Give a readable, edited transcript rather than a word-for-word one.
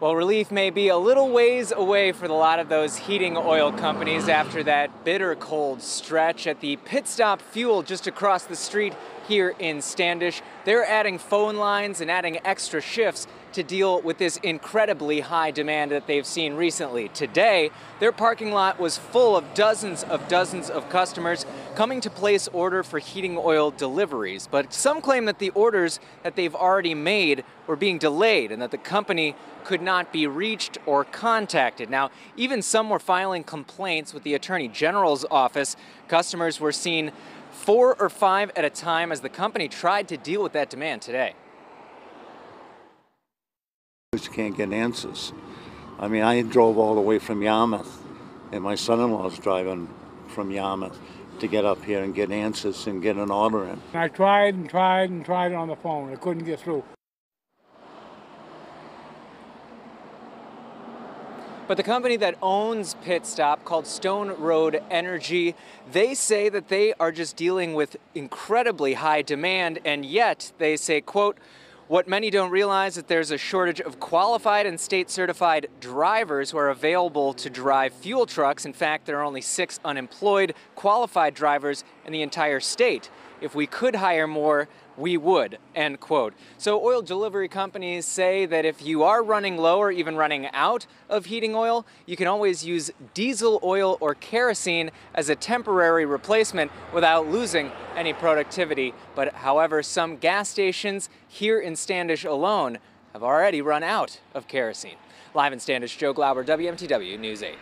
Well, relief may be a little ways away for a lot of those heating oil companies after that bitter cold stretch at the Pit Stop Fuel just across the street here in Standish. They're adding phone lines and adding extra shifts to deal with this incredibly high demand that they've seen recently. Today, their parking lot was full of dozens of customers coming to place order for heating oil deliveries. But some claim that the orders that they've already made were being delayed and that the company could not be reached or contacted. Now, even some were filing complaints with the Attorney General's office. Customers were seen 4 or 5 at a time as the company tried to deal with that demand today. Just can't get answers. I mean, I drove all the way from Yarmouth, and my son-in-law's driving from Yarmouth to get up here and get answers and get an order in. I tried and tried and tried on the phone. I couldn't get through. But the company that owns Pit Stop, called Stone Road Energy, they say that they are just dealing with incredibly high demand, and yet they say, quote, "What many don't realize is that there's a shortage of qualified and state-certified drivers who are available to drive fuel trucks. In fact, there are only 6 unemployed qualified drivers in the entire state. If we could hire more, we would," end quote. So oil delivery companies say that if you are running low or even running out of heating oil, you can always use diesel oil or kerosene as a temporary replacement without losing any productivity. But however, some gas stations here in Standish alone have already run out of kerosene. Live in Standish, Joe Glauber, WMTW News 8.